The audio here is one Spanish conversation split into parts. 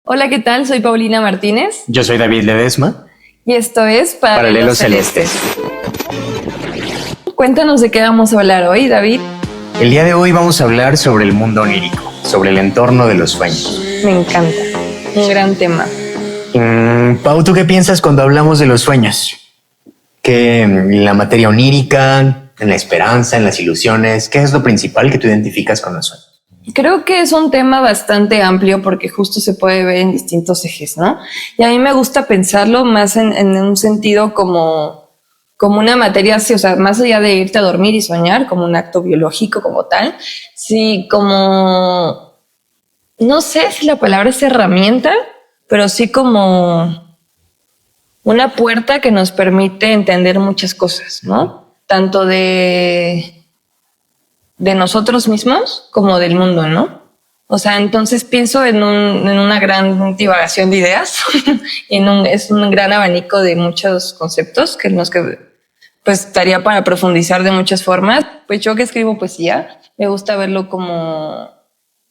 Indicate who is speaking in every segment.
Speaker 1: Hola, ¿qué tal? Soy Paulina Martínez
Speaker 2: Yo soy David Ledesma.
Speaker 1: y esto es
Speaker 2: Paralelos Celestes.
Speaker 1: Cuéntanos de qué vamos a hablar hoy, David.
Speaker 2: El día de hoy vamos a hablar sobre el mundo onírico, sobre el entorno de los sueños.
Speaker 1: Me encanta, un gran tema.
Speaker 2: Pau, ¿tú qué piensas cuando hablamos de los sueños? ¿Qué en la materia onírica, en la esperanza, en las ilusiones? ¿Qué es lo principal que tú identificas con los sueños?
Speaker 1: Creo que es un tema bastante amplio porque justo se puede ver en distintos ejes, ¿no? Y a mí me gusta pensarlo más en un sentido como una materia así, o sea, más allá de irte a dormir y soñar, como un acto biológico como tal, sí, como, no sé si la palabra es herramienta, pero sí como una puerta que nos permite entender muchas cosas, ¿no? Tanto de nosotros mismos como del mundo, ¿no? O sea, entonces pienso en una gran divagación de ideas, es un gran abanico de muchos conceptos que en los que pues estaría para profundizar de muchas formas. Pues yo que escribo poesía, me gusta verlo como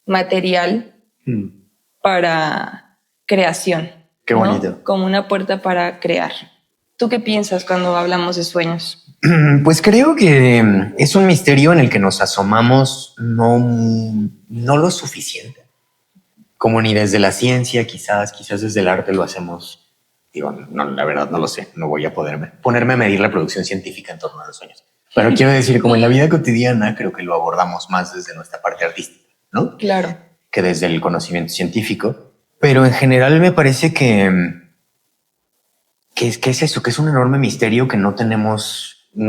Speaker 1: material para creación.
Speaker 2: Qué
Speaker 1: ¿no?
Speaker 2: bonito.
Speaker 1: Como una puerta para crear. ¿Tú qué piensas cuando hablamos de sueños?
Speaker 2: Pues creo que es un misterio en el que nos asomamos no lo suficiente. Como ni desde la ciencia, quizás desde el arte lo hacemos. Digo, no, la verdad no lo sé. No voy a ponerme a medir la producción científica en torno a los sueños. Pero quiero decir, como en la vida cotidiana, creo que lo abordamos más desde nuestra parte artística, ¿no?
Speaker 1: Claro.
Speaker 2: Que desde el conocimiento científico. Pero en general me parece que es eso, que es un enorme misterio que no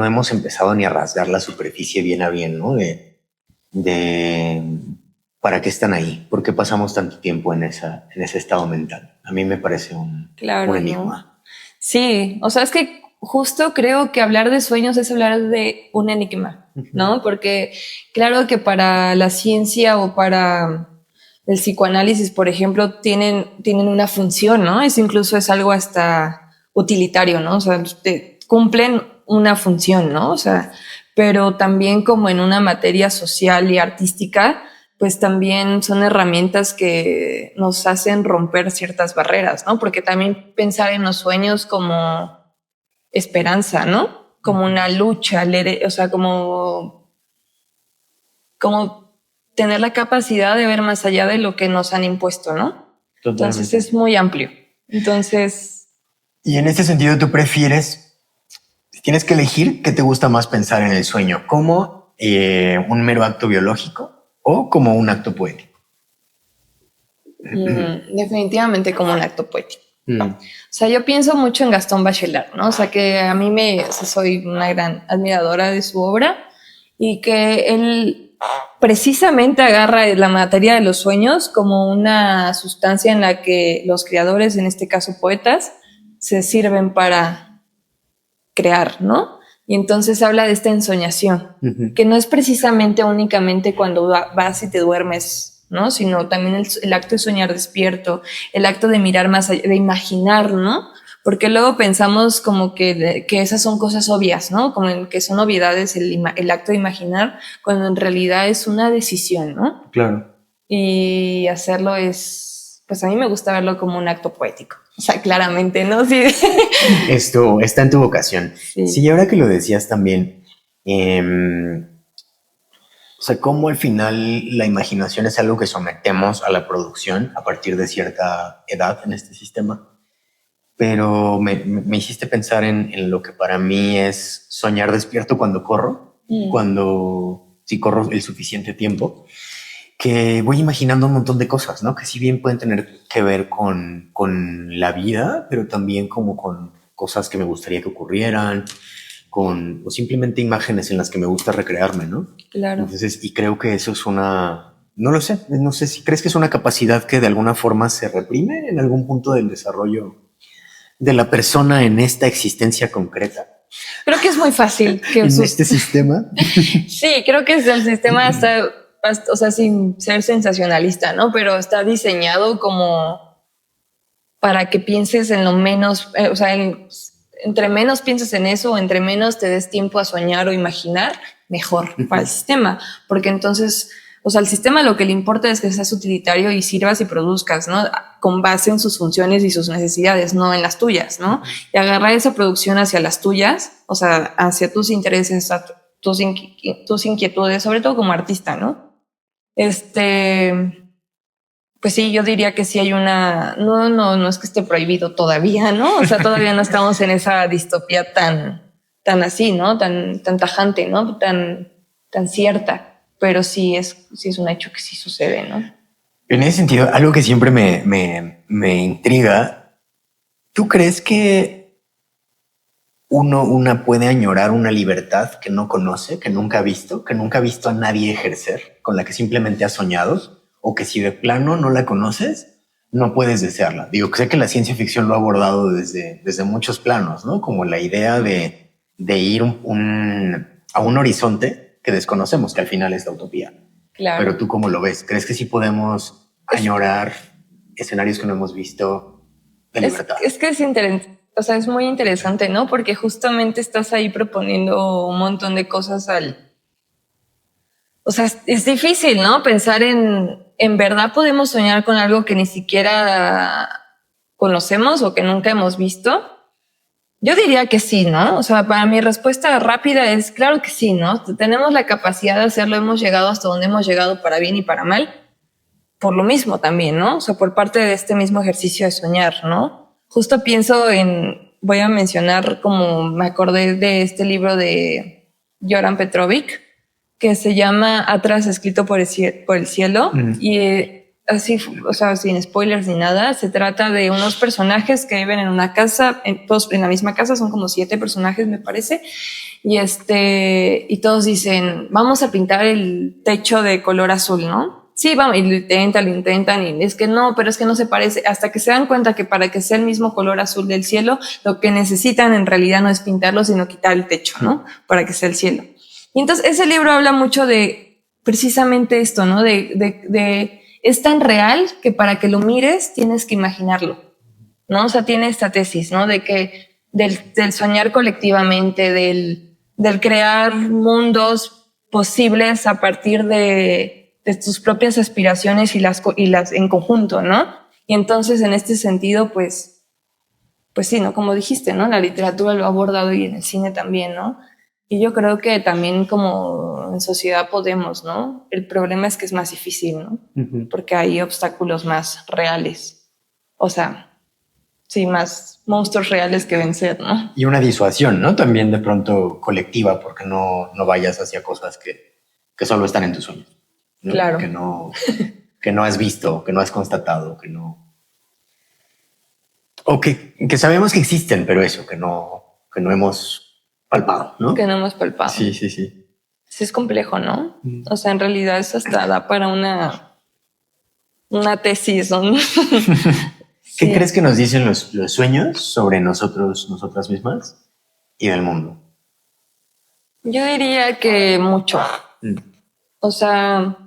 Speaker 2: hemos empezado ni a rasgar la superficie bien a bien, ¿no? De ¿para qué están ahí? ¿Por qué pasamos tanto tiempo en ese estado mental? A mí me parece un enigma.
Speaker 1: ¿No? Sí, o sea, es que justo creo que hablar de sueños es hablar de un enigma, ¿no? Porque claro que para la ciencia o para el psicoanálisis, por ejemplo, tienen una función, ¿no? Incluso es algo hasta utilitario, ¿no? O sea, cumplen una función, ¿no? O sea, pero también como en una materia social y artística, pues también son herramientas que nos hacen romper ciertas barreras, ¿no? Porque también pensar en los sueños como esperanza, ¿no? Como una lucha, o sea, como tener la capacidad de ver más allá de lo que nos han impuesto, ¿no?
Speaker 2: Totalmente.
Speaker 1: Entonces es muy amplio. Entonces...
Speaker 2: Y en este sentido, ¿tú prefieres, si tienes que elegir, qué te gusta más pensar en el sueño? ¿Como un mero acto biológico o como un acto poético?
Speaker 1: definitivamente como un acto poético. O sea, yo pienso mucho en Gastón Bachelard, ¿no? O sea, que a mí soy una gran admiradora de su obra y que él precisamente agarra la materia de los sueños como una sustancia en la que los creadores, en este caso poetas, se sirven para crear, ¿no? Y entonces habla de esta ensoñación, que no es precisamente únicamente cuando vas y te duermes, ¿no? Sino también el acto de soñar despierto, el acto de mirar más allá, de imaginar, ¿no? Porque luego pensamos como que esas son cosas obvias, ¿no? Como que son obviedades el acto de imaginar, cuando en realidad es una decisión, ¿no?
Speaker 2: Claro.
Speaker 1: Y hacerlo pues a mí me gusta verlo como un acto poético. O sea, claramente, ¿no? Sí.
Speaker 2: Esto está en tu vocación. Sí, ahora que lo decías también, o sea, cómo al final la imaginación es algo que sometemos a la producción a partir de cierta edad en este sistema. Pero me hiciste pensar en lo que para mí es soñar despierto cuando corro, si corro el suficiente tiempo, que voy imaginando un montón de cosas, ¿no? Que si bien pueden tener que ver con la vida, pero también como con cosas que me gustaría que ocurrieran, o simplemente imágenes en las que me gusta recrearme, ¿no?
Speaker 1: Claro.
Speaker 2: Entonces, y creo que eso es no sé si crees que es una capacidad que de alguna forma se reprime en algún punto del desarrollo de la persona en esta existencia concreta.
Speaker 1: Creo que es muy fácil.
Speaker 2: En este sistema.
Speaker 1: Sí, creo que el sistema está, o sea, sin ser sensacionalista, ¿no? Pero está diseñado como para que pienses en lo menos, o sea, entre menos pienses en eso, entre menos te des tiempo a soñar o imaginar, mejor para el sistema. Porque entonces, O sea, al sistema lo que le importa es que seas utilitario y sirvas y produzcas, ¿no? Con base en sus funciones y sus necesidades, no en las tuyas, ¿no? Y agarrar esa producción hacia las tuyas, o sea, hacia tus intereses, tus inquietudes, sobre todo como artista, ¿no? Pues sí, yo diría que sí hay no es que esté prohibido todavía, ¿no? O sea, todavía no estamos en esa distopía tan así, ¿no? Tan tajante, ¿no? Tan cierta. Pero sí es un hecho que sí sucede, ¿no?
Speaker 2: En ese sentido, algo que siempre me intriga, ¿tú crees que una puede añorar una libertad que no conoce, que nunca ha visto a nadie ejercer, con la que simplemente ha soñado, o que si de plano no la conoces, no puedes desearla? Digo, sé que la ciencia ficción lo ha abordado desde muchos planos, ¿no? Como la idea de ir a un horizonte que desconocemos, que al final es la utopía.
Speaker 1: Claro.
Speaker 2: Pero tú, ¿cómo lo ves? ¿Crees que sí podemos añorar escenarios que no hemos visto de libertad?
Speaker 1: Es que es interesante. O sea, es muy interesante, ¿no? Porque justamente estás ahí proponiendo un montón de cosas o sea, es difícil, ¿no? Pensar en verdad podemos soñar con algo que ni siquiera conocemos o que nunca hemos visto. Yo diría que sí, ¿no? O sea, para mi respuesta rápida es claro que sí, ¿no? Tenemos la capacidad de hacerlo, hemos llegado hasta donde hemos llegado para bien y para mal, por lo mismo también, ¿no? O sea, por parte de este mismo ejercicio de soñar, ¿no? Justo pienso voy a mencionar como me acordé de este libro de Joran Petrovic, que se llama Atrás escrito por el cielo, y así, o sea, sin spoilers ni nada, se trata de unos personajes que viven en una casa, todos en la misma casa, son como 7 personajes, me parece, y todos dicen, vamos a pintar el techo de color azul, ¿no? Sí, vamos, y lo intentan, y es que no, pero es que no se parece, hasta que se dan cuenta que para que sea el mismo color azul del cielo, lo que necesitan en realidad no es pintarlo, sino quitar el techo, ¿no? Para que sea el cielo. Y entonces ese libro habla mucho de precisamente esto, ¿no? Es tan real que para que lo mires tienes que imaginarlo, ¿no? O sea, tiene esta tesis, ¿no? De que del soñar colectivamente, del crear mundos posibles a partir de tus propias aspiraciones y las en conjunto, ¿no? Y entonces en este sentido, pues sí, ¿no? Como dijiste, ¿no? La literatura lo ha abordado y en el cine también, ¿no? Y yo creo que también como en sociedad podemos, ¿no? El problema es que es más difícil, ¿no? Porque hay obstáculos más reales. O sea, sí, más monstruos reales que vencer, ¿no?
Speaker 2: Y una disuasión, ¿no? También de pronto colectiva, porque no vayas hacia cosas que solo están en tus sueños, ¿no?
Speaker 1: Claro.
Speaker 2: Que no has visto, que no has constatado, que no... O que sabemos que existen, pero eso, que no hemos palpado, ¿no?
Speaker 1: Que no hemos palpado.
Speaker 2: Sí.
Speaker 1: Sí, es complejo, ¿no? O sea, en realidad eso hasta da para una tesis, ¿no?
Speaker 2: ¿Qué crees que nos dicen los sueños sobre nosotras mismas y del mundo?
Speaker 1: Yo diría que mucho. O sea,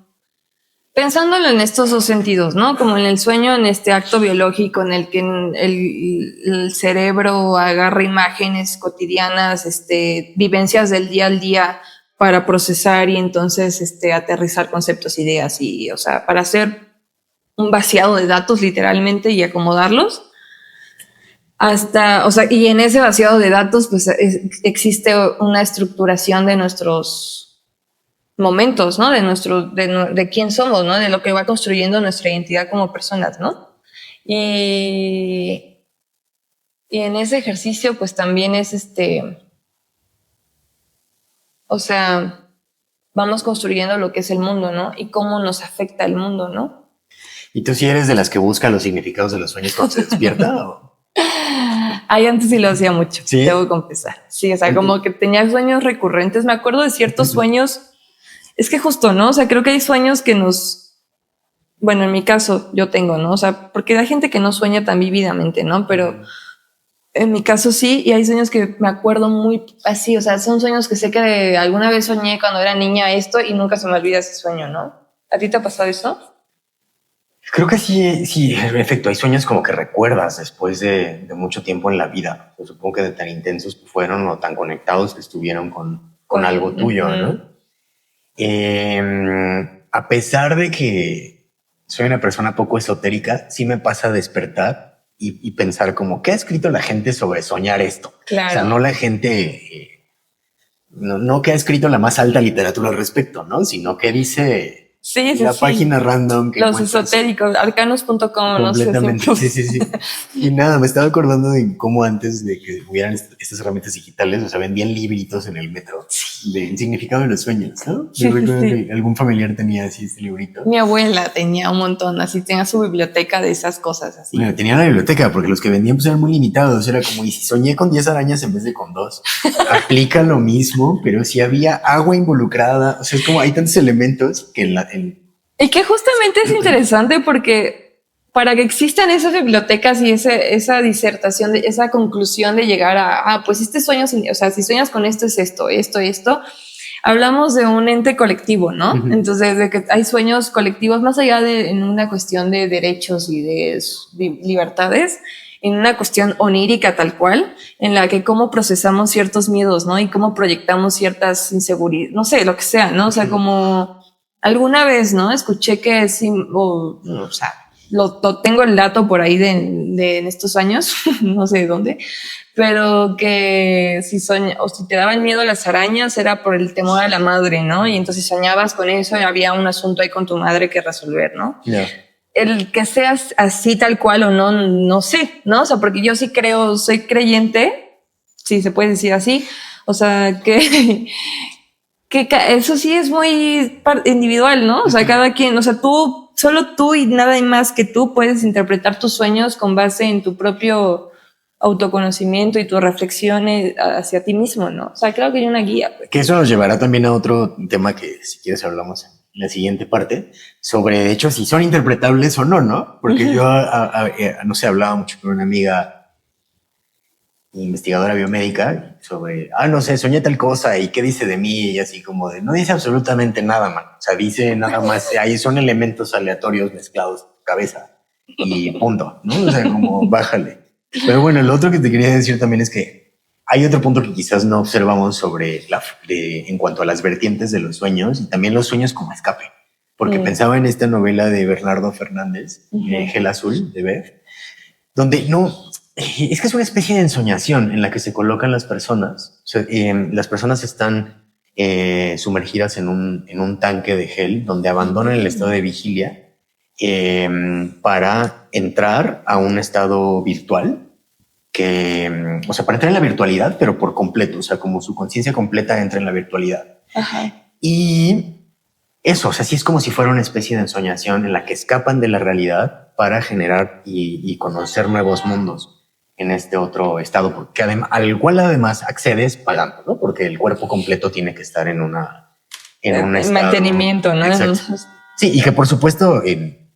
Speaker 1: pensándolo en estos dos sentidos, ¿no? Como en el sueño, en este acto biológico en el que el cerebro agarra imágenes cotidianas, vivencias del día al día para procesar y entonces aterrizar conceptos, ideas y, o sea, para hacer un vaciado de datos literalmente y acomodarlos. O sea, y en ese vaciado de datos, pues existe una estructuración de nuestros momentos, ¿no? De quién somos, ¿no? De lo que va construyendo nuestra identidad como personas, ¿no? Y en ese ejercicio, pues también es o sea, vamos construyendo lo que es el mundo, ¿no? Y cómo nos afecta el mundo, ¿no?
Speaker 2: ¿Y tú sí eres de las que busca los significados de los sueños cuando se despierta? ¿O?
Speaker 1: Ay, antes sí lo hacía mucho,
Speaker 2: ¿Sí?
Speaker 1: Debo confesar. Sí, o sea, como que tenía sueños recurrentes. Me acuerdo de ciertos sueños. Es que justo, ¿no? O sea, creo que hay sueños que bueno, en mi caso yo tengo, ¿no? O sea, porque hay gente que no sueña tan vívidamente, ¿no? Pero en mi caso sí, y hay sueños que me acuerdo muy así, o sea, son sueños que sé que alguna vez soñé cuando era niña esto y nunca se me olvida ese sueño, ¿no? ¿A ti te ha pasado eso?
Speaker 2: Creo que sí, en efecto, hay sueños como que recuerdas después de mucho tiempo en la vida. Yo supongo que de tan intensos que fueron o tan conectados que estuvieron con algo tuyo, ¿no? a pesar de que soy una persona poco esotérica, sí me pasa a despertar y pensar como, ¿qué ha escrito la gente sobre soñar esto?
Speaker 1: Claro.
Speaker 2: O sea, no la gente, no que ha escrito la más alta literatura al respecto, ¿no? Sino que dice la página random. Que
Speaker 1: los esotéricos, arcanos.com,
Speaker 2: completamente,
Speaker 1: no sé.
Speaker 2: Sí. Y nada, me estaba acordando de cómo antes de que hubieran estas herramientas digitales, o sea, vendían libritos en el metro del significado de los sueños, ¿no? Yo recuerdo que algún familiar tenía así este librito.
Speaker 1: Mi abuela tenía un montón, así tenía su biblioteca de esas cosas así.
Speaker 2: Bueno, tenía la biblioteca porque los que vendían pues eran muy limitados. Era como, y si soñé con 10 arañas en vez de con 2, aplica lo mismo, pero si había agua involucrada, o sea, es como hay tantos elementos que
Speaker 1: y que justamente es interesante porque para que existan esas bibliotecas y esa disertación, esa conclusión de llegar a, pues este sueño, o sea, si sueñas con esto es esto, hablamos de un ente colectivo, ¿no? Uh-huh. Entonces, de que hay sueños colectivos más allá de en una cuestión de derechos y de libertades, en una cuestión onírica tal cual, en la que cómo procesamos ciertos miedos, ¿no? Y cómo proyectamos ciertas inseguridades, no sé, lo que sea, ¿no? O sea, como alguna vez, ¿no? Escuché que sí, o sea, lo tengo el dato por ahí de en estos años, no sé de dónde, pero que si te daban miedo las arañas era por el temor a la madre, ¿no? Y entonces soñabas con eso y había un asunto ahí con tu madre que resolver, ¿no?
Speaker 2: Yeah.
Speaker 1: El que seas así tal cual o no, no sé, ¿no? O sea, porque yo sí creo, soy creyente, si se puede decir así, o sea, que eso sí es muy individual, ¿no? O sea, cada quien, o sea, solo tú y nada más que tú puedes interpretar tus sueños con base en tu propio autoconocimiento y tus reflexiones hacia ti mismo, ¿no? O sea, creo que hay una guía. Pues.
Speaker 2: Que eso nos llevará también a otro tema que, si quieres, hablamos en la siguiente parte, sobre, de hecho, si son interpretables o no, ¿no? Porque uh-huh. Yo, no sé, hablaba mucho con una amiga investigadora biomédica sobre, no sé, soñé tal cosa y qué dice de mí y así como de, no dice absolutamente nada, man. O sea, dice nada más, ahí son elementos aleatorios mezclados en tu cabeza y punto, ¿no? O sea, como bájale. Pero bueno, lo otro que te quería decir también es que hay otro punto que quizás no observamos sobre en cuanto a las vertientes de los sueños y también los sueños como escape. Porque pensaba en esta novela de Bernardo Fernández, Gel Azul, de Beth, donde es que es una especie de ensoñación en la que se colocan las personas. O sea, las personas están sumergidas en un tanque de gel donde abandonan el estado de vigilia para entrar a un estado virtual o sea, para entrar en la virtualidad, pero por completo, o sea, como su conciencia completa entra en la virtualidad.
Speaker 1: Ajá.
Speaker 2: Y eso, o sea, sí es como si fuera una especie de ensoñación en la que escapan de la realidad para generar y conocer nuevos mundos en este otro estado, porque al cual además accedes pagando, ¿no? Porque el cuerpo completo tiene que estar en un estado,
Speaker 1: mantenimiento, ¿no?
Speaker 2: Exacto. Sí, y que por supuesto en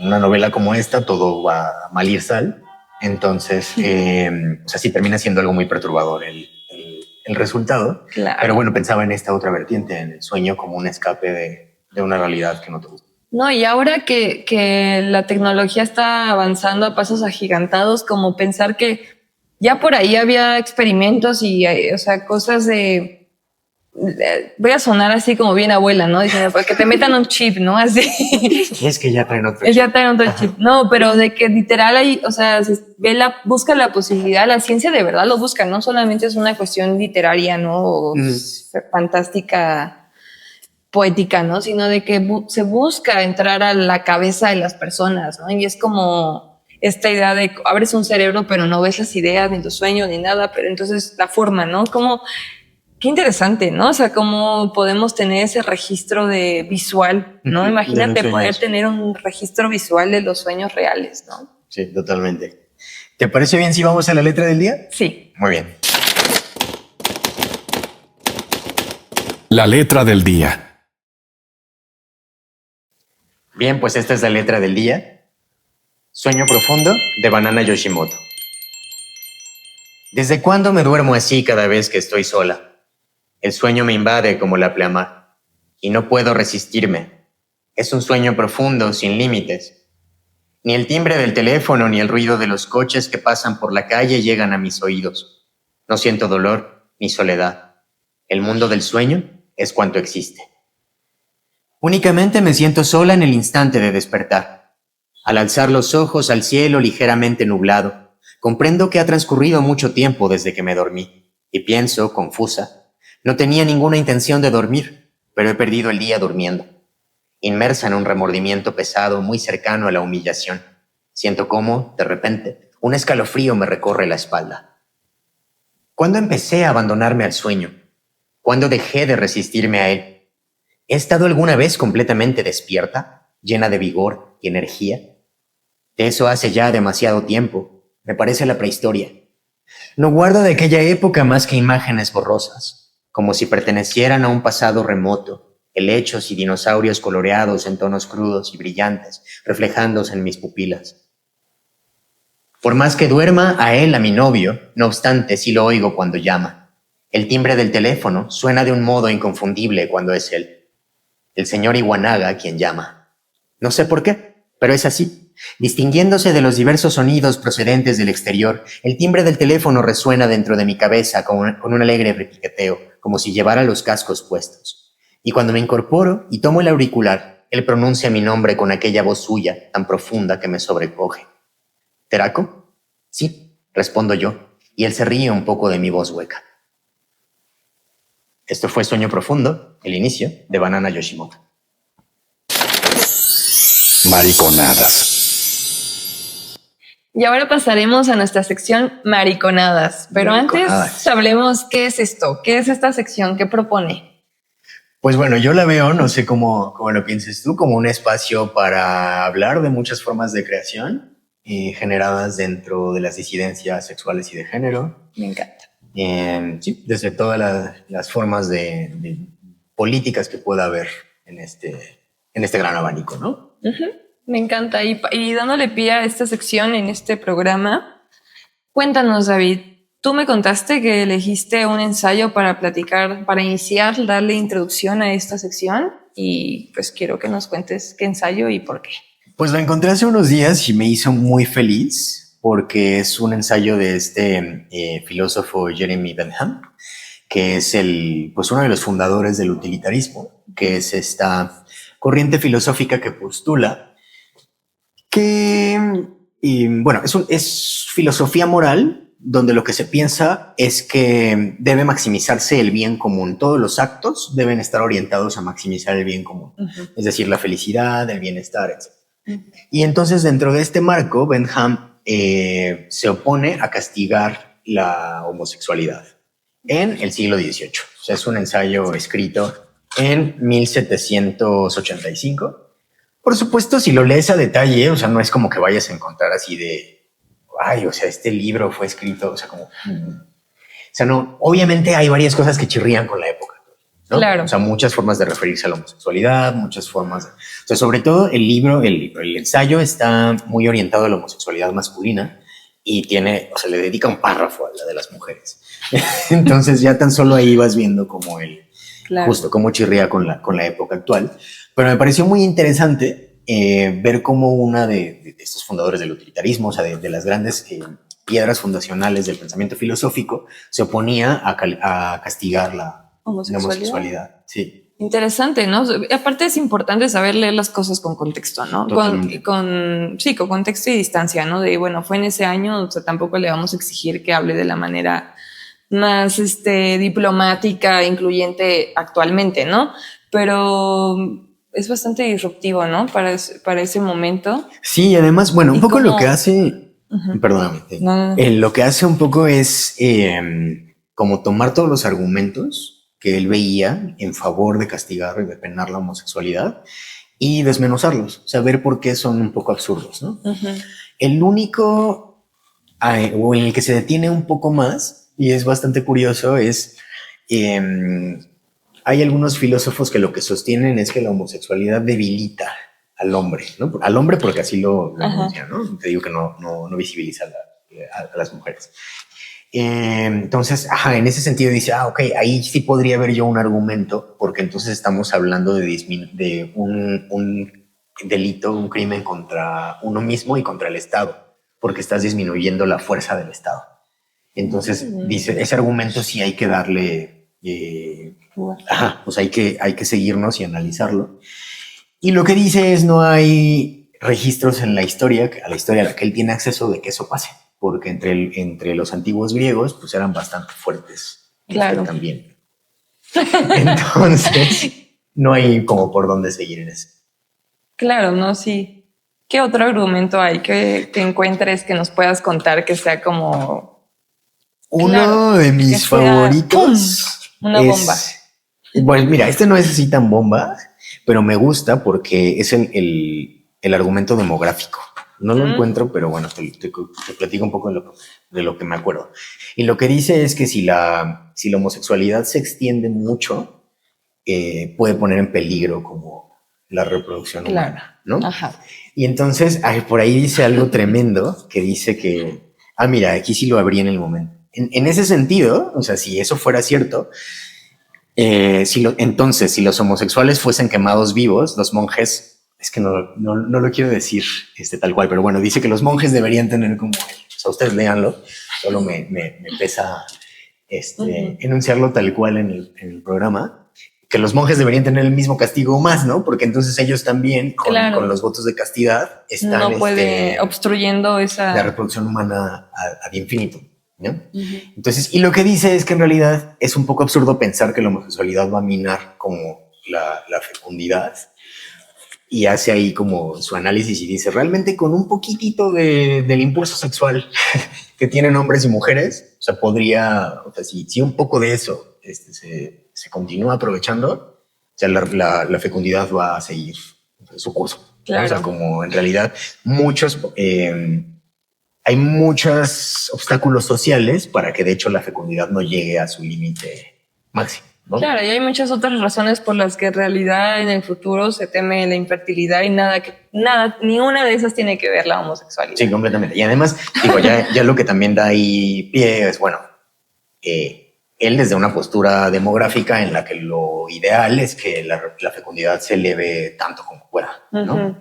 Speaker 2: una novela como esta todo va a mal ir sal, entonces, o sea, sí termina siendo algo muy perturbador el resultado,
Speaker 1: claro.
Speaker 2: Pero bueno, pensaba en esta otra vertiente, en el sueño como un escape de una realidad que no te gusta.
Speaker 1: No, y ahora que la tecnología está avanzando a pasos agigantados, como pensar que ya por ahí había experimentos y, o sea, cosas voy a sonar así como bien abuela, ¿no? Diciendo, pues que te metan un chip, ¿no? Así.
Speaker 2: Es que ya traen otro chip.
Speaker 1: Ya traen otro chip. No, pero de que literal hay, o sea, busca la posibilidad, la ciencia de verdad lo busca, no solamente es una cuestión literaria, ¿no? O fantástica, poética, ¿no? Sino de que se busca entrar a la cabeza de las personas, ¿no? Y es como esta idea de abres un cerebro, pero no ves las ideas, ni los sueños, ni nada, pero entonces la forma, ¿no? Como, qué interesante, ¿no? O sea, cómo podemos tener ese registro de visual, ¿no? Imagínate poder tener un registro visual de los sueños reales, ¿no?
Speaker 2: Sí, totalmente. ¿Te parece bien si vamos a la letra del día?
Speaker 1: Sí.
Speaker 2: Muy bien.
Speaker 3: La letra del día.
Speaker 2: Bien, pues esta es la letra del día. Sueño profundo, de Banana Yoshimoto. ¿Desde cuándo me duermo así cada vez que estoy sola? El sueño me invade como la pleamar y no puedo resistirme. Es un sueño profundo, sin límites. Ni el timbre del teléfono ni el ruido de los coches que pasan por la calle llegan a mis oídos. No siento dolor ni soledad. El mundo del sueño es cuanto existe. Únicamente me siento sola en el instante de despertar. Al alzar los ojos al cielo ligeramente nublado, comprendo que ha transcurrido mucho tiempo desde que me dormí, y pienso, confusa, no tenía ninguna intención de dormir, pero he perdido el día durmiendo. Inmersa en un remordimiento pesado muy cercano a la humillación, siento cómo, de repente, un escalofrío me recorre la espalda. ¿Cuándo empecé a abandonarme al sueño? ¿Cuándo dejé de resistirme a él? ¿He estado alguna vez completamente despierta, llena de vigor y energía? De eso hace ya demasiado tiempo. Me parece la prehistoria. No guardo de aquella época más que imágenes borrosas, como si pertenecieran a un pasado remoto, helechos y dinosaurios coloreados en tonos crudos y brillantes, reflejándose en mis pupilas. Por más que duerma a él, a mi novio, no obstante, sí lo oigo cuando llama. El timbre del teléfono suena de un modo inconfundible cuando es él. El señor Iwanaga quien llama. No sé por qué, pero es así. Distinguiéndose de los diversos sonidos procedentes del exterior, el timbre del teléfono resuena dentro de mi cabeza con un alegre repiqueteo, como si llevara los cascos puestos. Y cuando me incorporo y tomo el auricular, él pronuncia mi nombre con aquella voz suya tan profunda que me sobrecoge. ¿Teraco? Sí, respondo yo, y él se ríe un poco de mi voz hueca. Esto fue Sueño Profundo, el inicio de Banana Yoshimoto.
Speaker 3: Mariconadas.
Speaker 1: Y ahora pasaremos a nuestra sección Mariconadas. Pero
Speaker 2: Mariconadas.
Speaker 1: antes hablemos qué es esto, qué es esta sección, qué propone.
Speaker 2: Pues bueno, yo la veo, no sé cómo lo pienses tú, como un espacio para hablar de muchas formas de creación generadas dentro de las disidencias sexuales y de género.
Speaker 1: Me encanta.
Speaker 2: Sí, desde todas las formas de políticas que pueda haber en este gran abanico, ¿no?
Speaker 1: Me encanta. Y dándole pie a esta sección en este programa, cuéntanos, David, tú me contaste que elegiste un ensayo para platicar, para iniciar, darle introducción a esta sección, y pues quiero que nos cuentes qué ensayo y por qué.
Speaker 2: Pues lo encontré hace unos días y me hizo muy feliz porque es un ensayo de este filósofo Jeremy Bentham, que es uno de los fundadores del utilitarismo, que es esta corriente filosófica que postula que, es filosofía moral, donde lo que se piensa es que debe maximizarse el bien común. Todos los actos deben estar orientados a maximizar el bien común, es decir, la felicidad, el bienestar, etc. Y entonces, dentro de este marco, Bentham se opone a castigar la homosexualidad en el siglo XVIII. O sea, es un ensayo escrito en 1785. Por supuesto, si lo lees a detalle, o sea, no es como que vayas a encontrar así de, ay, o sea, este libro fue escrito, o sea, como... O sea, no, obviamente hay varias cosas que chirrían con la época, ¿no?
Speaker 1: Claro.
Speaker 2: O sea, muchas formas de referirse a la homosexualidad, muchas formas de... O sea, sobre todo el ensayo está muy orientado a la homosexualidad masculina y tiene, o sea, le dedica un párrafo a la de las mujeres. Entonces ya tan solo ahí vas viendo como justo cómo chirría con la época actual. Pero me pareció muy interesante ver cómo una de estos fundadores del utilitarismo, o sea, de las grandes piedras fundacionales del pensamiento filosófico, se oponía a castigar la homosexualidad. Sí.
Speaker 1: Interesante, ¿no? Aparte es importante saber leer las cosas con contexto, ¿no? Con contexto y distancia, ¿no? De, bueno, fue en ese año, o sea, tampoco le vamos a exigir que hable de la manera más diplomática, incluyente actualmente, ¿no? Pero es bastante disruptivo, ¿no? Para ese momento.
Speaker 2: Sí, además, bueno, un poco lo que hace... Perdóname.
Speaker 1: No.
Speaker 2: Lo que hace un poco es como tomar todos los argumentos que él veía en favor de castigar y de penar la homosexualidad y desmenuzarlos, saber por qué son un poco absurdos, ¿no? El único o en el que se detiene un poco más, y es bastante curioso, es hay algunos filósofos que lo que sostienen es que la homosexualidad debilita al hombre, ¿no? Al hombre porque así lo anuncia, ¿no? Te digo que no visibiliza a las mujeres. Entonces, en ese sentido dice, ok, ahí sí podría haber yo un argumento, porque entonces estamos hablando de un delito, un crimen contra uno mismo y contra el Estado, porque estás disminuyendo la fuerza del Estado. Entonces, dice, ese argumento sí hay que darle Pues hay que seguirnos y analizarlo. Y lo que dice es no hay registros en la historia, a la historia a la que él tiene acceso de que eso pase, porque entre los antiguos griegos pues eran bastante fuertes.
Speaker 1: Claro.
Speaker 2: También. Entonces, no hay como por dónde seguir en eso.
Speaker 1: Claro, no, sí. ¿Qué otro argumento hay que encuentres que nos puedas contar que sea como...
Speaker 2: Uno de mis favoritos
Speaker 1: ¡pum! Una bomba.
Speaker 2: Bueno, mira, este no es así tan bomba, pero me gusta porque es el argumento demográfico. No lo encuentro, pero bueno, te platico un poco de lo que me acuerdo. Y lo que dice es que si la homosexualidad se extiende mucho, puede poner en peligro como la reproducción humana, ¿no?
Speaker 1: Ajá.
Speaker 2: Y entonces por ahí dice algo tremendo que dice que, mira, aquí sí lo abrí en el momento. En ese sentido, o sea, si eso fuera cierto, entonces, si los homosexuales fuesen quemados vivos, los monjes, es que no lo quiero decir tal cual, pero bueno, dice que los monjes deberían tener como, o sea, ustedes léanlo, solo me pesa enunciarlo tal cual en el programa, que los monjes deberían tener el mismo castigo o más, ¿no? Porque entonces ellos también, con los votos de castidad, están
Speaker 1: no puede obstruyendo
Speaker 2: la reproducción humana ad infinitum, ¿no? Uh-huh. Entonces, y lo que dice es que en realidad es un poco absurdo pensar que la homosexualidad va a minar como la fecundidad, y hace ahí como su análisis y dice, realmente con un poquitito del impulso sexual que tienen hombres y mujeres, o sea, podría, o sea, si un poco de eso se continúa aprovechando, o sea, la fecundidad va a seguir su curso.
Speaker 1: Claro.
Speaker 2: O sea, como en realidad hay muchos obstáculos sociales para que de hecho la fecundidad no llegue a su límite máximo, ¿no?
Speaker 1: Claro, y hay muchas otras razones por las que en realidad en el futuro se teme la infertilidad y ninguna de esas tiene que ver la homosexualidad.
Speaker 2: Sí, completamente. Y además, digo, ya lo que también da ahí pie es, bueno, él desde una postura demográfica en la que lo ideal es que la fecundidad se eleve tanto como pueda, ¿no? Uh-huh.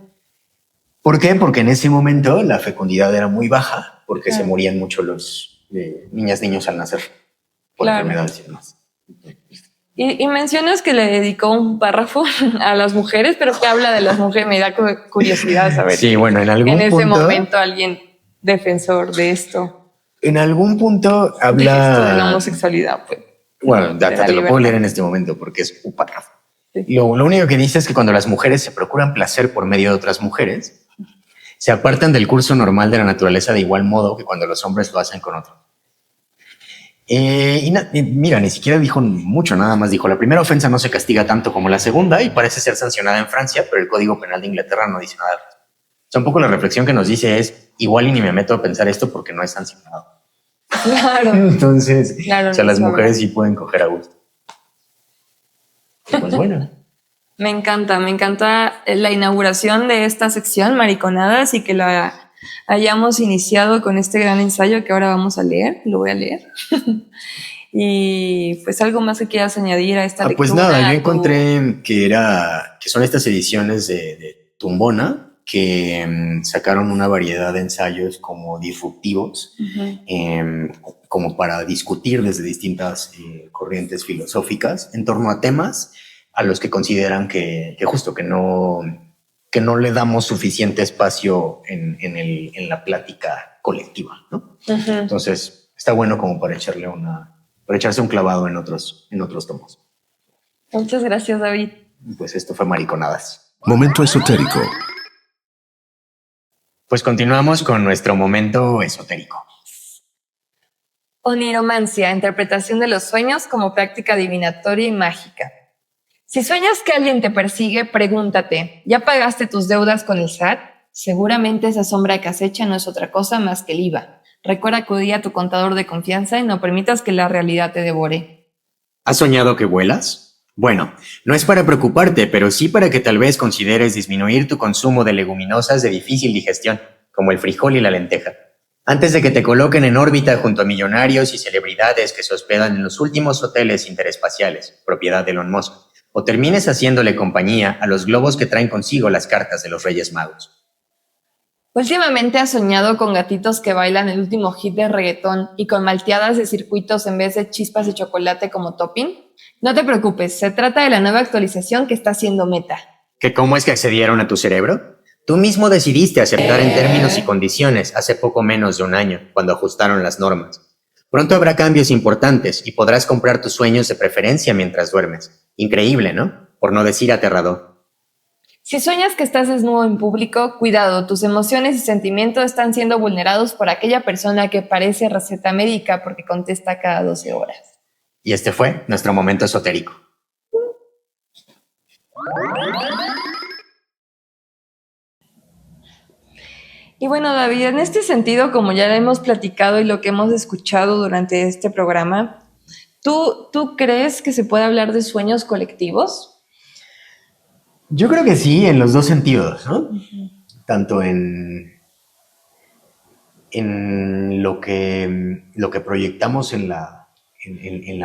Speaker 2: ¿Por qué? Porque en ese momento la fecundidad era muy baja, porque se morían mucho los niños al nacer por enfermedades y demás.
Speaker 1: Y mencionas que le dedicó un párrafo a las mujeres, pero que habla de las mujeres. Me da curiosidad saber.
Speaker 2: Sí, bueno, en algún punto.
Speaker 1: En ese momento alguien defensor de esto.
Speaker 2: En algún punto habla.
Speaker 1: De esto de la homosexualidad, pues.
Speaker 2: Bueno, te lo puedo leer en este momento porque es un párrafo. Sí. Lo único que dice es que cuando las mujeres se procuran placer por medio de otras mujeres, se apartan del curso normal de la naturaleza de igual modo que cuando los hombres lo hacen con otros. Mira, ni siquiera dijo mucho, nada más dijo, la primera ofensa no se castiga tanto como la segunda y parece ser sancionada en Francia, pero el Código Penal de Inglaterra no dice nada. O sea, un poco la reflexión que nos dice es, igual y ni me meto a pensar esto porque no es sancionado.
Speaker 1: Claro.
Speaker 2: Entonces, o sea, las mujeres sí pueden coger a gusto. Pues bueno.
Speaker 1: Me encanta la inauguración de esta sección, Mariconadas, y que la hayamos iniciado con este gran ensayo que ahora vamos a leer, lo voy a leer. Y pues algo más que quieras añadir a esta lectura.
Speaker 2: Pues nada, yo encontré que son estas ediciones de Tumbona que sacaron una variedad de ensayos como disruptivos, uh-huh. Como para discutir desde distintas corrientes filosóficas en torno a temas a los que consideran que justo que no le damos suficiente espacio en la plática colectiva, ¿no? Uh-huh. Entonces está bueno como para echarse un clavado en otros tomos.
Speaker 1: Muchas gracias, David.
Speaker 2: Pues esto fue Mariconadas.
Speaker 3: Momento esotérico.
Speaker 2: Pues continuamos con nuestro momento esotérico.
Speaker 1: Oniromancia, interpretación de los sueños como práctica adivinatoria y mágica. Si sueñas que alguien te persigue, pregúntate, ¿ya pagaste tus deudas con el SAT? Seguramente esa sombra que acecha no es otra cosa más que el IVA. Recuerda acudir a tu contador de confianza y no permitas que la realidad te devore.
Speaker 2: ¿Has soñado que vuelas? Bueno, no es para preocuparte, pero sí para que tal vez consideres disminuir tu consumo de leguminosas de difícil digestión, como el frijol y la lenteja. Antes de que te coloquen en órbita junto a millonarios y celebridades que se hospedan en los últimos hoteles interespaciales, propiedad de Elon Musk, o termines haciéndole compañía a los globos que traen consigo las cartas de los Reyes Magos.
Speaker 1: Últimamente has soñado con gatitos que bailan el último hit de reggaetón y con malteadas de circuitos en vez de chispas de chocolate como topping. No te preocupes, se trata de la nueva actualización que está haciendo Meta.
Speaker 4: ¿Que cómo es que accedieron a tu cerebro? Tú mismo decidiste aceptar en términos y condiciones hace poco menos de un año, cuando ajustaron las normas. Pronto habrá cambios importantes y podrás comprar tus sueños de preferencia mientras duermes. Increíble, ¿no? Por no decir aterrador.
Speaker 1: Si sueñas que estás desnudo en público, cuidado, tus emociones y sentimientos están siendo vulnerados por aquella persona que parece receta médica porque contesta cada 12 horas.
Speaker 4: Y este fue nuestro momento esotérico.
Speaker 1: Y bueno, David, en este sentido, como ya lo hemos platicado y lo que hemos escuchado durante este programa, ¿tú crees que se puede hablar de sueños colectivos?
Speaker 2: Yo creo que sí, en los dos sentidos, ¿no? Tanto en lo que proyectamos en la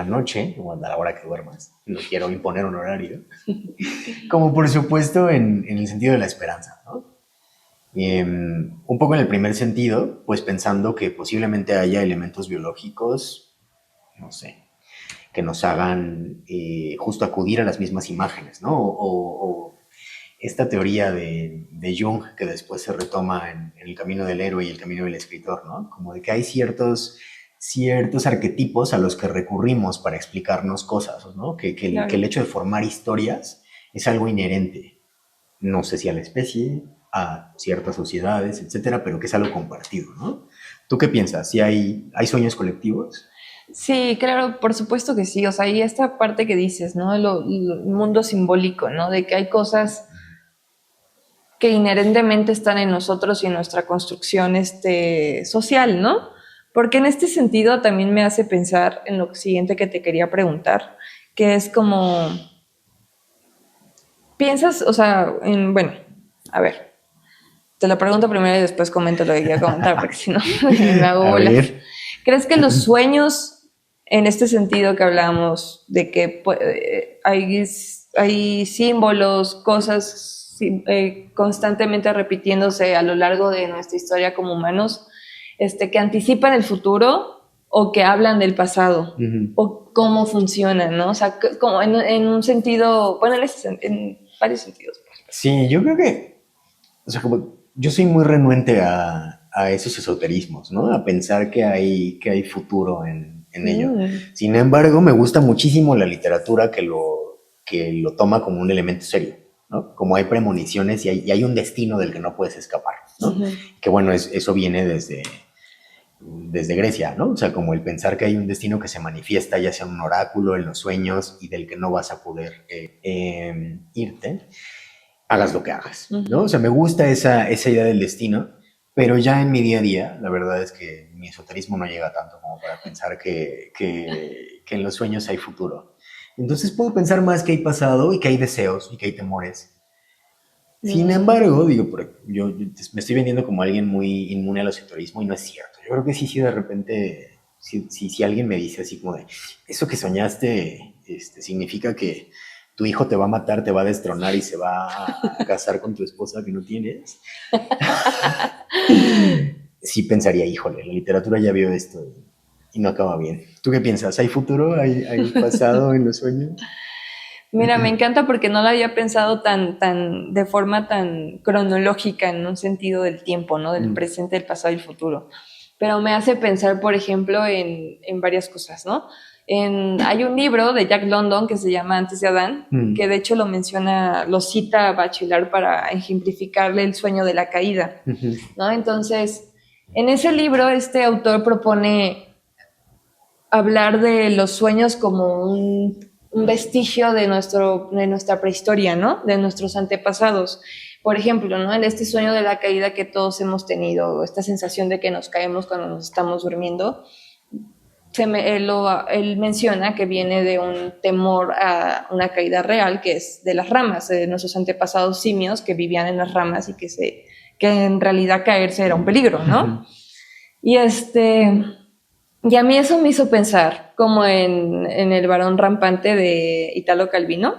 Speaker 2: noche, o a la hora que duermas, no quiero imponer un horario, como por supuesto en el sentido de la esperanza, ¿no? Un poco en el primer sentido, pues pensando que posiblemente haya elementos biológicos, no sé, que nos hagan justo acudir a las mismas imágenes, ¿no? O esta teoría de Jung que después se retoma en El camino del héroe y El camino del escritor, ¿no? Como de que hay ciertos arquetipos a los que recurrimos para explicarnos cosas, ¿no? Que el hecho de formar historias es algo inherente, no sé si a la especie, a ciertas sociedades, etcétera, pero que es algo compartido, ¿no? ¿Tú qué piensas? ¿Si hay sueños colectivos?
Speaker 1: Sí, claro, por supuesto que sí. O sea, y esta parte que dices, ¿no? El mundo simbólico, ¿no? De que hay cosas que inherentemente están en nosotros y en nuestra construcción social, ¿no? Porque en este sentido también me hace pensar en lo siguiente que te quería preguntar, que es como, piensas, o sea, bueno, a ver, te lo pregunto primero y después comento lo que quiero comentar, porque si no me hago bolas. ¿Crees que los sueños, en este sentido que hablamos, de que hay símbolos, cosas constantemente repitiéndose a lo largo de nuestra historia como humanos, que anticipan el futuro o que hablan del pasado, o cómo funcionan, ¿no? O sea, como en un sentido, bueno, en varios sentidos.
Speaker 2: Sí, yo creo que, o sea, como yo soy muy renuente a esos esoterismos, ¿no? A pensar que hay futuro en ello. Sin embargo, me gusta muchísimo la literatura que lo toma como un elemento serio, ¿no? Como hay premoniciones y hay un destino del que no puedes escapar, ¿no? Que bueno, eso viene desde Grecia, ¿no? O sea, como el pensar que hay un destino que se manifiesta, ya sea un oráculo en los sueños y del que no vas a poder irte, hagas lo que hagas, ¿no? O sea, me gusta esa idea del destino, pero ya en mi día a día, la verdad es que mi esoterismo no llega tanto como para pensar que en los sueños hay futuro. Entonces puedo pensar más que hay pasado y que hay deseos y que hay temores. Sin embargo, digo, yo me estoy vendiendo como alguien muy inmune al esoterismo y no es cierto. Yo creo que sí, de repente, si alguien me dice así como de, eso que soñaste significa que tu hijo te va a matar, te va a destronar y se va a casar con tu esposa que no tienes. Sí pensaría, híjole, la literatura ya vio esto y no acaba bien. ¿Tú qué piensas? ¿Hay futuro? ¿Hay pasado en los sueños?
Speaker 1: Mira, me encanta porque no lo había pensado de forma tan cronológica en un sentido del tiempo, ¿no? Del presente, del pasado y el futuro. Pero me hace pensar, por ejemplo, en varias cosas, ¿no? Hay un libro de Jack London que se llama Antes de Adán, que de hecho lo cita Bachelard para ejemplificarle el sueño de la caída, ¿no? Entonces, en ese libro este autor propone hablar de los sueños como un vestigio de nuestra prehistoria, ¿no? De nuestros antepasados. Por ejemplo, ¿no? En este sueño de la caída que todos hemos tenido, esta sensación de que nos caemos cuando nos estamos durmiendo, él menciona que viene de un temor a una caída real, que es de las ramas, de nuestros antepasados simios que vivían en las ramas y que en realidad caerse era un peligro, ¿no? Y y a mí eso me hizo pensar, como en El varón rampante de Italo Calvino,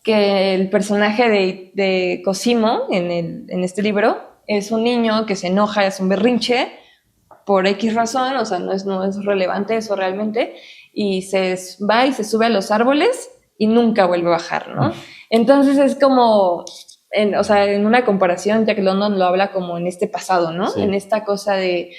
Speaker 1: que el personaje de Cosimo en este libro es un niño que se enoja, es un berrinche por X razón, o sea, no es relevante eso realmente, y va y se sube a los árboles y nunca vuelve a bajar, ¿no? Entonces es como, o sea, en una comparación, Jack London lo habla como en este pasado, ¿no?
Speaker 2: Sí.
Speaker 1: En esta cosa de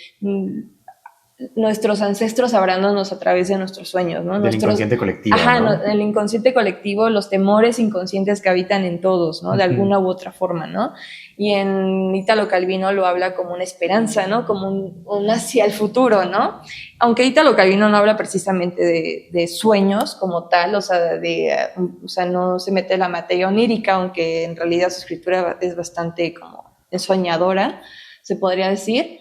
Speaker 1: nuestros ancestros hablándonos a través de nuestros sueños, ¿no?
Speaker 2: Del inconsciente colectivo,
Speaker 1: Ajá,
Speaker 2: ¿no?
Speaker 1: El inconsciente colectivo, los temores inconscientes que habitan en todos, ¿no? De alguna u otra forma, ¿no? Y en Italo Calvino lo habla como una esperanza, ¿no? Como un hacia el futuro, ¿no? Aunque Italo Calvino no habla precisamente de sueños como tal, o sea, no se mete en la materia onírica, aunque en realidad su escritura es bastante como ensoñadora, se podría decir.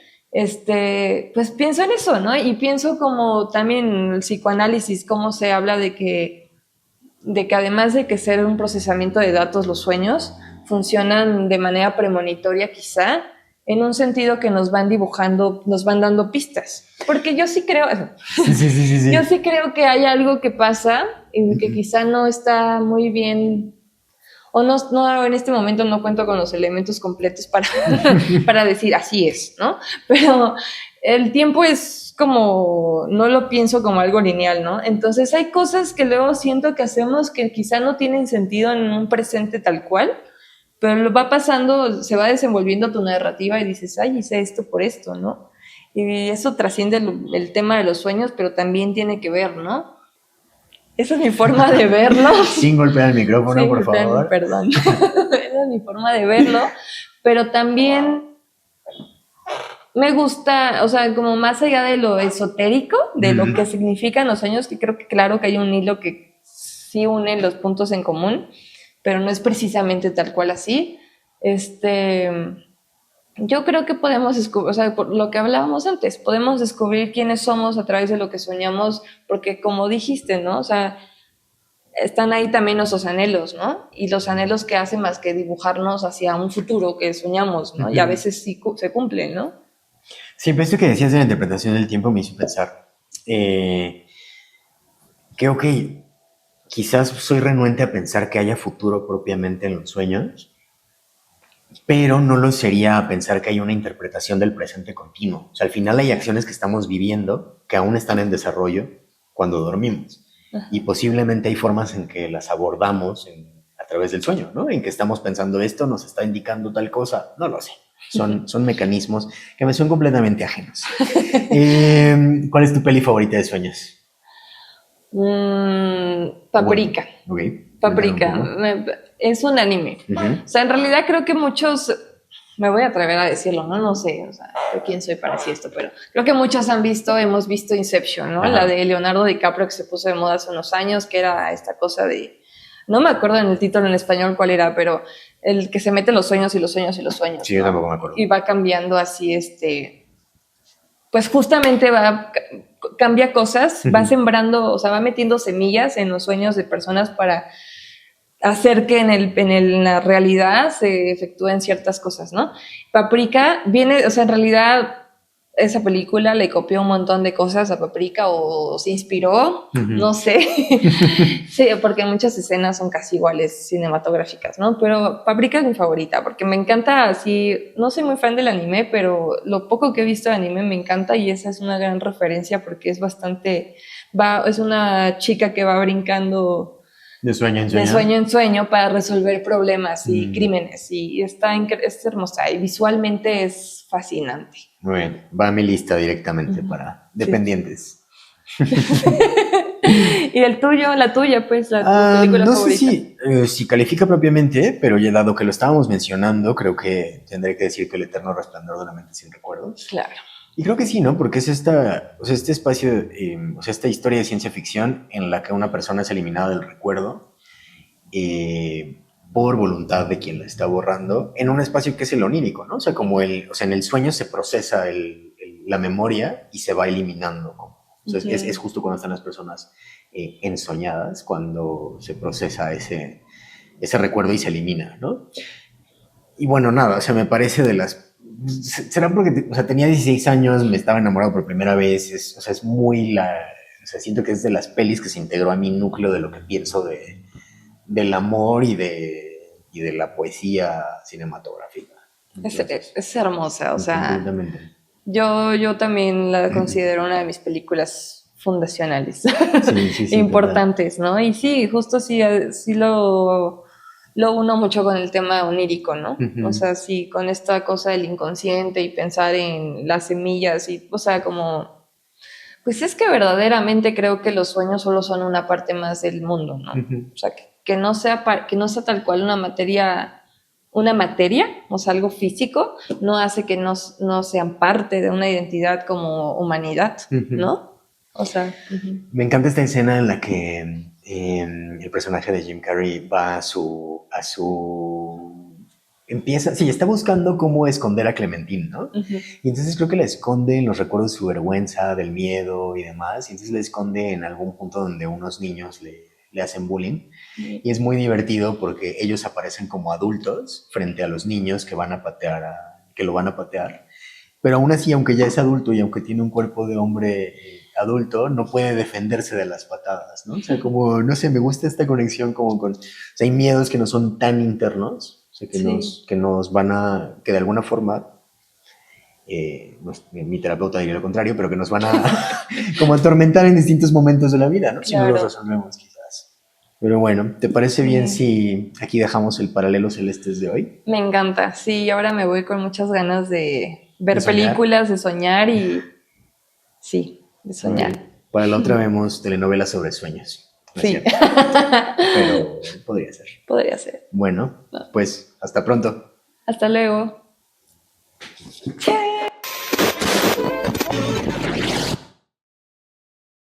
Speaker 1: Pues pienso en eso, ¿no? Y pienso como también en el psicoanálisis, cómo se habla de que además de que ser un procesamiento de datos, los sueños funcionan de manera premonitoria quizá, en un sentido que nos van dibujando, nos van dando pistas. Porque yo sí creo,
Speaker 2: Sí.
Speaker 1: yo sí creo que hay algo que pasa y que quizá no está muy bien, o no, en este momento no cuento con los elementos completos para decir así es, ¿no? Pero el tiempo es como, no lo pienso como algo lineal, ¿no? Entonces hay cosas que luego siento que hacemos que quizá no tienen sentido en un presente tal cual, pero lo va pasando, se va desenvolviendo tu narrativa y dices, ay, hice esto por esto, ¿no? Y eso trasciende el tema de los sueños, pero también tiene que ver, ¿no? Esa es mi forma de verlo.
Speaker 2: Sin golpear el micrófono,
Speaker 1: Sí,
Speaker 2: por favor.
Speaker 1: perdón. Esa es mi forma de verlo, pero también me gusta, o sea, como más allá de lo esotérico, de lo que significan los sueños, que creo que claro que hay un hilo que sí une los puntos en común, pero no es precisamente tal cual así. Yo creo que podemos descubrir, o sea, por lo que hablábamos antes, podemos descubrir quiénes somos a través de lo que soñamos, porque como dijiste, ¿no? O sea, están ahí también nuestros anhelos, ¿no? Y los anhelos que hacen más que dibujarnos hacia un futuro que soñamos, ¿no? Y a veces sí se cumplen, ¿no?
Speaker 2: Siempre esto que decías de la interpretación del tiempo me hizo pensar que, ok, quizás soy renuente a pensar que haya futuro propiamente en los sueños, pero no lo sería a pensar que hay una interpretación del presente continuo. O sea, al final hay acciones que estamos viviendo que aún están en desarrollo cuando dormimos. Y posiblemente hay formas en que las abordamos a través del sueño, ¿no? En que estamos pensando esto nos está indicando tal cosa. No lo sé. Son mecanismos que me son completamente ajenos. ¿Cuál es tu peli favorita de sueños?
Speaker 1: Paprika.
Speaker 2: Bueno, ok.
Speaker 1: Paprika. Es un anime. O sea, en realidad creo que muchos, me voy a atrever a decirlo, ¿no? No sé, o sea, yo quién soy para decir esto, pero creo que muchos hemos visto Inception, ¿no?
Speaker 2: Ajá.
Speaker 1: La de Leonardo DiCaprio que se puso de moda hace unos años, que era esta cosa de, no me acuerdo en el título en español cuál era, pero el que se mete en los sueños y los sueños y los sueños.
Speaker 2: Sí, yo
Speaker 1: ¿no?
Speaker 2: tampoco me acuerdo.
Speaker 1: Y va cambiando así, pues justamente cambia cosas, va sembrando, o sea, va metiendo semillas en los sueños de personas para hacer que en la realidad se efectúen ciertas cosas, ¿no? Paprika viene, o sea, en realidad esa película le copió un montón de cosas a Paprika o se inspiró, no sé. Sí, porque muchas escenas son casi iguales cinematográficas, ¿no? Pero Paprika es mi favorita porque me encanta así, no soy muy fan del anime, pero lo poco que he visto de anime me encanta y esa es una gran referencia porque es es una chica que va brincando
Speaker 2: de sueño en sueño.
Speaker 1: De sueño en sueño para resolver problemas y crímenes. Y es hermosa y visualmente es fascinante.
Speaker 2: Muy bien, va a mi lista directamente para dependientes.
Speaker 1: ¿Y la tuya, pues, tu película
Speaker 2: no
Speaker 1: favorita?
Speaker 2: sé si califica propiamente, pero ya dado que lo estábamos mencionando, creo que tendré que decir que El eterno resplandor de una mente sin recuerdos.
Speaker 1: Claro.
Speaker 2: Y creo que sí, ¿no? Porque es este espacio, esta historia de ciencia ficción en la que una persona es eliminada del recuerdo por voluntad de quien la está borrando, en un espacio que es el onírico, ¿no? O sea, en el sueño se procesa la memoria y se va eliminando. O sea, es justo cuando están las personas ensoñadas, cuando se procesa ese recuerdo y se elimina, ¿no? Y bueno, nada, o sea, me parece de las... Será porque, o sea, tenía 16 años, me estaba enamorado por primera vez, es muy o sea, siento que es de las pelis que se integró a mi núcleo de lo que pienso del amor y de la poesía cinematográfica.
Speaker 1: Es hermosa, o sea,
Speaker 2: Completamente.
Speaker 1: yo también la considero una de mis películas fundacionales,
Speaker 2: Sí,
Speaker 1: importantes, ¿no? Y sí, justo sí, sí lo uno mucho con el tema onírico, ¿no?
Speaker 2: Ujú.
Speaker 1: O sea, sí, con esta cosa del inconsciente y pensar en las semillas y, o sea, como, pues es que verdaderamente creo que los sueños solo son una parte más del mundo, ¿no?
Speaker 2: Ujú.
Speaker 1: O sea, que no sea, que no sea tal cual una materia, o sea, algo físico, no hace que no sean parte de una identidad como humanidad,
Speaker 2: Ujú.
Speaker 1: ¿no? O sea, ujú.
Speaker 2: Me encanta esta escena en la que el personaje de Jim Carrey va empieza, sí, está buscando cómo esconder a Clementine, ¿no?
Speaker 1: Ujú.
Speaker 2: Y entonces creo que la esconde en los recuerdos de su vergüenza, del miedo y demás, y entonces la esconde en algún punto donde unos niños le hacen bullying. Y es muy divertido porque ellos aparecen como adultos frente a los niños que van a patear, que lo van a patear. Pero aún así, aunque ya es adulto y aunque tiene un cuerpo de hombre adulto, no puede defenderse de las patadas, ¿no? O sea, como, no sé, me gusta esta conexión como con... O sea, hay miedos que no son tan internos, o sea,
Speaker 1: Sí,
Speaker 2: que nos van que de alguna forma, mi terapeuta diría lo contrario, pero que nos van a como atormentar en distintos momentos de la vida, ¿no? Si no los
Speaker 1: claro.
Speaker 2: resolvemos, quizás. Pero bueno, ¿te parece bien
Speaker 1: Sí.
Speaker 2: si aquí dejamos el paralelo celestes de hoy?
Speaker 1: Me encanta. Sí, ahora me voy con muchas ganas de
Speaker 2: De
Speaker 1: ver
Speaker 2: soñar.
Speaker 1: películas, de soñar y sí, de
Speaker 2: Ok.
Speaker 1: soñar.
Speaker 2: Para la otra vemos telenovelas sobre sueños. No es
Speaker 1: Sí,
Speaker 2: cierto, pero podría ser.
Speaker 1: podría ser.
Speaker 2: Bueno, pues hasta pronto.
Speaker 1: Hasta luego.